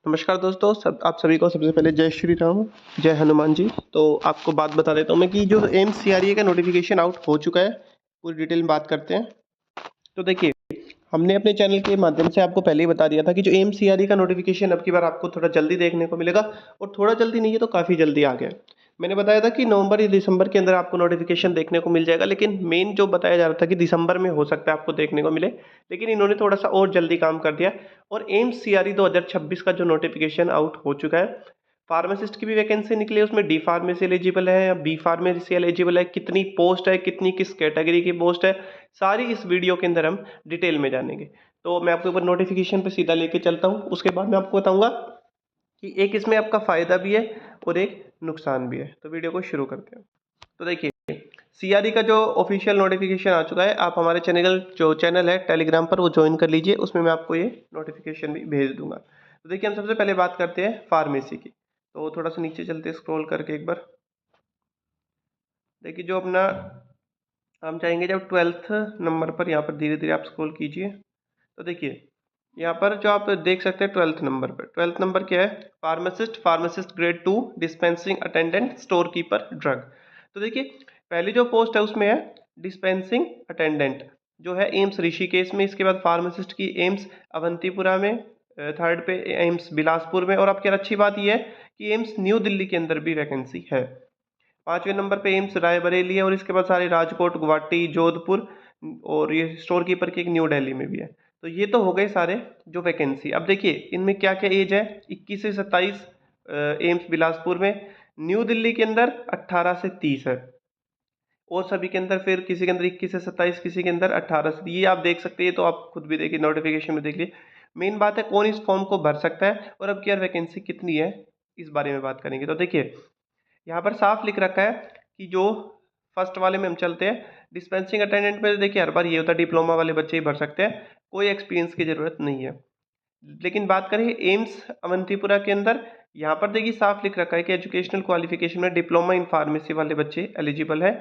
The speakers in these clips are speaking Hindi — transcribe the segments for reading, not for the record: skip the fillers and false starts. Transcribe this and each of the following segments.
नमस्कार दोस्तों, आप सभी को सबसे पहले जय श्री राम, जय हनुमान जी। तो आपको बात बता देता हूँ मैं कि जो एम्स सीआरई का नोटिफिकेशन आउट हो चुका है, पूरी डिटेल में बात करते हैं। तो देखिए, हमने अपने चैनल के माध्यम से आपको पहले ही बता दिया था कि जो एम्स सीआरई का नोटिफिकेशन अब की बार आपको थोड़ा जल्दी देखने को मिलेगा, और थोड़ा जल्दी नहीं है तो काफ़ी जल्दी आ गया। मैंने बताया था कि नवंबर या दिसंबर के अंदर आपको नोटिफिकेशन देखने को मिल जाएगा, लेकिन मेन जो बताया जा रहा था कि दिसंबर में हो सकता है आपको देखने को मिले, लेकिन इन्होंने थोड़ा सा और जल्दी काम कर दिया। और एम्स सीआरई 2026 का जो नोटिफिकेशन आउट हो चुका है, फार्मासिस्ट की भी वैकेंसी निकली है, उसमें डी फार्मेसी एलिजिबल है या बी फार्मेसी एलिजिबल है, कितनी पोस्ट है, कितनी किस कैटेगरी की पोस्ट है, सारी इस वीडियो के अंदर हम डिटेल में जानेंगे। तो मैं आपको ऊपर नोटिफिकेशन पे सीधा लेके चलता हूँ, उसके बाद मैं आपको बताऊंगा कि एक इसमें आपका फ़ायदा भी है और एक नुकसान भी है। तो वीडियो को शुरू करते हैं। तो देखिए, सीआरई का जो ऑफिशियल नोटिफिकेशन आ चुका है, आप हमारे चैनल है टेलीग्राम पर वो ज्वाइन कर लीजिए, उसमें मैं आपको ये नोटिफिकेशन भी भेज दूंगा। तो देखिए, हम सबसे पहले बात करते हैं फार्मेसी की। तो थोड़ा सा नीचे चलते स्क्रॉल करके एक बार देखिए, जो अपना हम चाहेंगे जब 12th नंबर पर, यहाँ पर धीरे धीरे आप स्क्रॉल कीजिए। तो देखिए, यहाँ पर जो आप देख सकते हैं 12th नंबर पर, 12th नंबर क्या है? Pharmacist grade 2, dispensing attendant, store keeper, drug. तो देखिए, पहली जो पोस्ट है उसमें है डिस्पेंसिंग अटेंडेंट, जो है एम्स ऋषिकेश में। इसके बाद फार्मासिस्ट की एम्स अवंतीपुरा में, थर्ड पे एम्स बिलासपुर में, और आपकी अच्छी बात यह है कि एम्स न्यू दिल्ली के अंदर भी वैकेंसी है। पांचवें नंबर पे एम्स रायबरेली है, और इसके बाद सारे राजकोट, गुवाहाटी, जोधपुर, और ये स्टोर कीपर की एक न्यू दिल्ली में भी है। तो ये तो हो गए सारे जो वैकेंसी। अब देखिए, इनमें क्या क्या एज है? 21 से 27 एम्स बिलासपुर में, न्यू दिल्ली के अंदर 18 से 30 है, और सभी के अंदर फिर किसी के अंदर 21 से 27, किसी के अंदर 18 से, ये आप देख सकते हैं। तो आप खुद भी देखिए, नोटिफिकेशन में देख लीजिए। मेन बात है कौन इस फॉर्म को भर सकता है और अब क्या वैकेंसी कितनी है, इस बारे में बात करेंगे। तो देखिए, यहाँ पर साफ लिख रखा है कि जो फर्स्ट वाले में हम चलते हैं, डिस्पेंसिंग अटेंडेंट में। देखिए, हर बार ये होता है डिप्लोमा वाले बच्चे ही भर सकते हैं, कोई एक्सपीरियंस की जरूरत नहीं है। लेकिन बात करें एम्स अवंतीपुरा के अंदर, यहाँ पर देखिए साफ लिख रखा है कि एजुकेशनल क्वालिफिकेशन में डिप्लोमा इन फार्मेसी वाले बच्चे एलिजिबल है।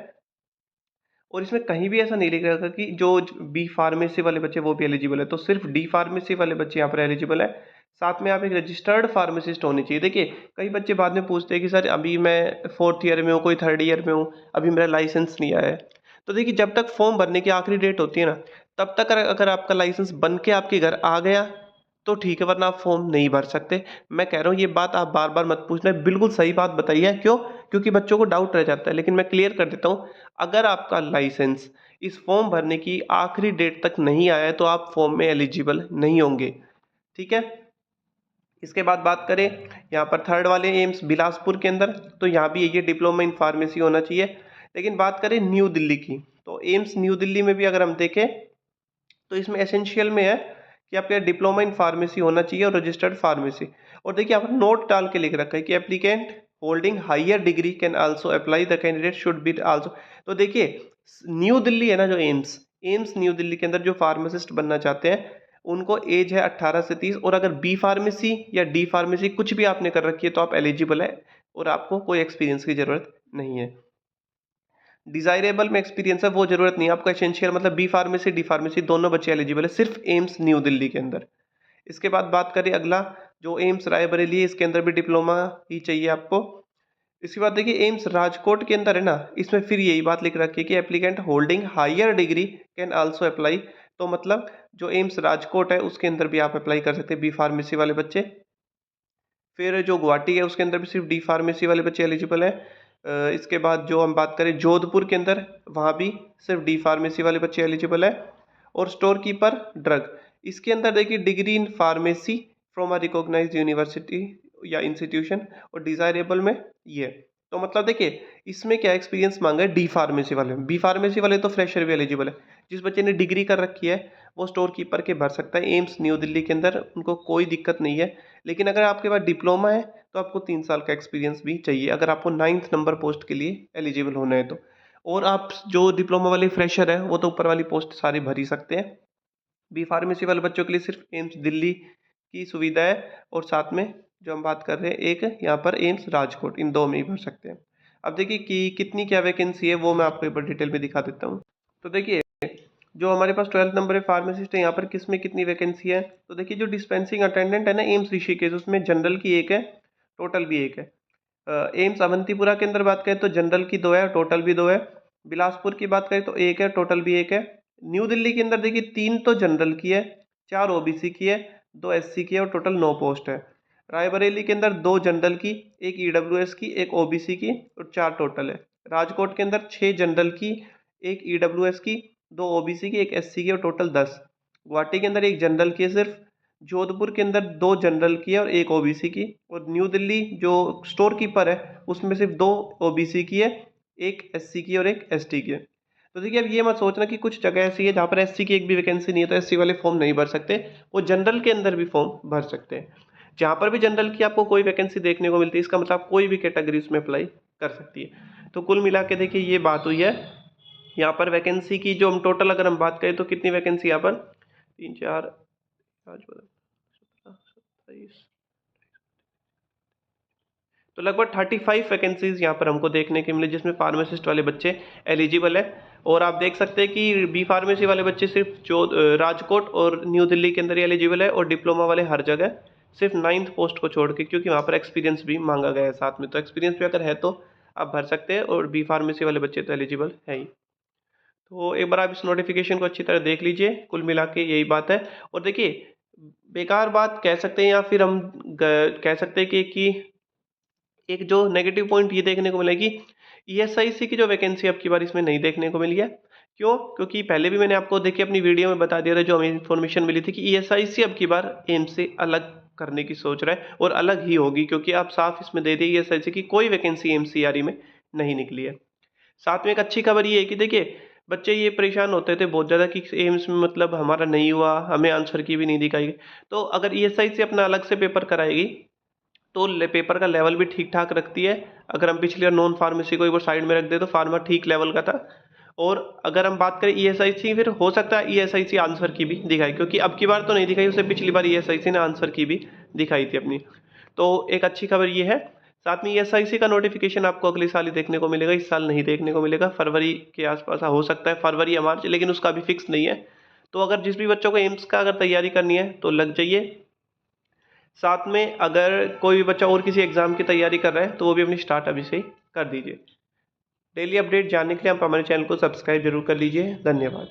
और इसमें कहीं भी ऐसा नहीं लिख रखा कि जो बी फार्मेसी वाले बच्चे वो भी एलिजिबल है, तो सिर्फ डी फार्मेसी वाले बच्चे यहाँ पर एलिजिबल है। साथ में आप एक रजिस्टर्ड फार्मासिस्ट होनी चाहिए। देखिए, कई बच्चे बाद में पूछते हैं कि सर अभी मैं 4th ईयर में हूँ, कोई 3rd ईयर में हूँ, अभी मेरा लाइसेंस नहीं आया है। तो देखिए, जब तक फॉर्म भरने की आखिरी डेट होती है ना, तब तक अगर आपका लाइसेंस बन के आपके घर आ गया तो ठीक है, वरना आप फॉर्म नहीं भर सकते। मैं कह रहा हूँ, ये बात आप बार बार मत पूछना, बिल्कुल सही बात बताई है। क्यों? क्योंकि बच्चों को डाउट रह जाता है। लेकिन मैं क्लियर कर देता हूँ, अगर आपका लाइसेंस इस फॉर्म भरने की आखिरी डेट तक नहीं आया है तो आप फॉर्म में एलिजिबल नहीं होंगे। ठीक है? इसके बाद बात करें यहाँ पर थर्ड वाले एम्स बिलासपुर के अंदर, तो यहाँ भी ये डिप्लोमा इन फार्मेसी होना चाहिए। लेकिन बात करें न्यू दिल्ली की, तो एम्स न्यू दिल्ली में भी अगर हम देखें तो इसमें एसेंशियल में है कि आपका डिप्लोमा इन फार्मेसी होना चाहिए और रजिस्टर्ड फार्मेसी। और देखिए, यहाँ पर नोट डाल के लिख रखा है कि applicant holding higher degree can also apply, the candidate should be also. तो देखिए, न्यू दिल्ली है ना, जो एम्स एम्स न्यू दिल्ली के अंदर जो फार्मासिस्ट बनना चाहते हैं, उनको एज है 18 से 30, और अगर बी फार्मेसी या डी फार्मेसी कुछ भी आपने कर रखी है तो आप एलिजिबल है, और आपको कोई एक्सपीरियंस की जरूरत नहीं है। डिजायरेबल में एक्सपीरियंस है वो जरूरत नहीं है आपको। एसेंशियल मतलब बी फार्मेसी डी फार्मेसी दोनों बच्चे एलिजिबल है, सिर्फ एम्स न्यू दिल्ली के अंदर। इसके बाद बात करें अगला, जो एम्स रायबरेली है, इसके अंदर भी डिप्लोमा ही चाहिए आपको। इसके बाद देखिए, एम्स राजकोट के अंदर है ना, इसमें फिर यही बात लिख रखी है कि applicant holding higher degree can also apply. तो मतलब जो एम्स राजकोट है उसके अंदर भी आप अप्लाई कर सकते हैं, बी फार्मेसी वाले बच्चे। फिर जो गुवाहाटी है उसके अंदर भी सिर्फ डी फार्मेसी वाले बच्चे एलिजिबल है। इसके बाद जो हम बात करें जोधपुर के अंदर, वहाँ भी सिर्फ डी फार्मेसी वाले बच्चे एलिजिबल है। और स्टोर कीपर ड्रग, इसके अंदर देखिए degree in pharmacy from a recognised university या इंस्टीट्यूशन, और डिजायरेबल में ये। तो मतलब देखिए, इसमें क्या एक्सपीरियंस मांगा है डी फार्मेसी वाले में। बी फार्मेसी वाले तो फ्रेशर भी एलिजिबल है, जिस बच्चे ने डिग्री कर रखी है वो स्टोर कीपर के भर सकता है एम्स न्यू दिल्ली के अंदर, उनको कोई दिक्कत नहीं है। लेकिन अगर आपके पास डिप्लोमा है तो आपको 3 साल का एक्सपीरियंस भी चाहिए, अगर आपको 9th नंबर पोस्ट के लिए एलिजिबल होना है तो। और आप जो डिप्लोमा वाले फ्रेशर है वो तो ऊपर वाली पोस्ट सारी भर ही सकते हैं। बी फार्मेसी वाले बच्चों के लिए सिर्फ एम्स दिल्ली की सुविधा है, और साथ में जो हम बात कर रहे हैं एक यहाँ पर एम्स राजकोट, इन दो में ही भर सकते हैं। अब देखिए कि कितनी क्या वैकेंसी है वो मैं आपको एक बार डिटेल में दिखा देता हूँ। तो देखिए, जो हमारे पास 12th नंबर है फार्मासिस्ट है, यहाँ पर किस में कितनी वैकेंसी है? तो देखिए जो डिस्पेंसिंग अटेंडेंट है ना एम्स ऋषिकेश, उसमें जनरल की एक है, टोटल भी एक है। एम्स अवंतीपुरा के अंदर बात करें तो जनरल की 2 है, टोटल भी 2 है। बिलासपुर की बात करें तो 1 है, टोटल भी 1 है। न्यू दिल्ली के अंदर देखिए 3 तो जनरल की है, 4 ओबीसी की है, 2 एससी की है और टोटल 9 पोस्ट है। रायबरेली के अंदर 2 जनरल की, 1 ईडब्ल्यूएस की, 1 ओबीसी की और 4 टोटल है। राजकोट के अंदर 6 जनरल की, 1 ईडब्ल्यूएस की, 2 ओबीसी की, 1 एससी की और टोटल 10। गुवाहाटी के अंदर 1 जनरल की है सिर्फ। जोधपुर के अंदर 2 जनरल की है और 1 ओबीसी की। और न्यू दिल्ली जो स्टोर कीपर है उसमें सिर्फ 2 ओबीसी की है, 1 एससी की और 1 एसटी की है। तो देखिए अब ये मत सोचना कि कुछ जगह ऐसी है जहाँ पर एससी की एक भी वैकेंसी नहीं है तो एससी वाले फॉर्म नहीं भर सकते, वो जनरल के अंदर भी फॉर्म भर सकते हैं। जहाँ पर भी जनरल की आपको कोई वैकेंसी देखने को मिलती है इसका मतलब कोई भी कैटेगरी उसमें अप्लाई कर सकती है। तो कुल मिला के देखिए ये बात हुई है। यहाँ पर वैकेंसी की जो हम टोटल अगर हम बात करें तो कितनी वैकेंसी यहाँ पर 3 4 5 27 तो लगभग 35 वैकेंसीज यहाँ पर हमको देखने के मिले जिसमें फार्मासिस्ट वाले बच्चे एलिजिबल है। और आप देख सकते हैं कि बी फार्मेसी वाले बच्चे सिर्फ जो राजकोट और न्यू दिल्ली के अंदर ही एलिजिबल है और डिप्लोमा वाले हर जगह, सिर्फ 9th पोस्ट को छोड़ के, क्योंकि वहाँ पर एक्सपीरियंस भी मांगा गया है साथ में। तो एक्सपीरियंस भी अगर है तो आप भर सकते हैं और बी फार्मेसी वाले बच्चे तो एलिजिबल है ही। तो एक बार आप इस नोटिफिकेशन को अच्छी तरह देख लीजिए, कुल मिला के यही बात है। और देखिए बेकार बात कह सकते हैं या फिर हम कह सकते हैं कि एक जो नेगेटिव पॉइंट ये देखने को मिला कि ईएसआईसी की जो वैकेंसी अब की बार इसमें नहीं देखने को मिली है। क्यों? क्योंकि पहले भी मैंने आपको देखिए अपनी वीडियो में बता दिया था, जो हमें इन्फॉर्मेशन मिली थी कि ईएसआईसी अब की बार एम्स से अलग करने की सोच रहा है और अलग ही होगी, क्योंकि आप साफ इसमें दे दिए ईएसआईसी की कोई वैकेंसी एमसीआरई में नहीं निकली है। साथ में एक अच्छी खबर ये है कि देखिए बच्चे ये परेशान होते थे बहुत ज़्यादा कि एम्स में मतलब हमारा नहीं हुआ, हमें आंसर की भी नहीं दिखाई गई। तो अगर ईएसआईसी अपना अलग से पेपर कराएगी तो पेपर का लेवल भी ठीक ठाक रखती है। अगर हम पिछली बार नॉन फार्मेसी को एक बार साइड में रख दे तो फार्मा ठीक लेवल का था। और अगर हम बात करें ईएसआईसी, फिर हो सकता है ईएसआईसी आंसर की भी दिखाई, क्योंकि अब की बार तो नहीं दिखाई, उससे पिछली बार ईएसआईसी ने आंसर की भी दिखाई थी अपनी। तो एक अच्छी खबर ये है। साथ में ईएसआईसी का नोटिफिकेशन आपको अगले साल ही देखने को मिलेगा, इस साल नहीं देखने को मिलेगा। फरवरी के आसपास हो सकता है, फरवरी या मार्च, लेकिन उसका भी फिक्स नहीं है। तो अगर जिस भी बच्चों को एम्स का अगर तैयारी करनी है तो लग जाइए। साथ में अगर कोई भी बच्चा और किसी एग्जाम की तैयारी कर रहा है तो वो भी अपनी स्टार्ट अभी से ही कर दीजिए। डेली अपडेट जानने के लिए आप हमारे चैनल को सब्सक्राइब जरूर कर लीजिए। धन्यवाद।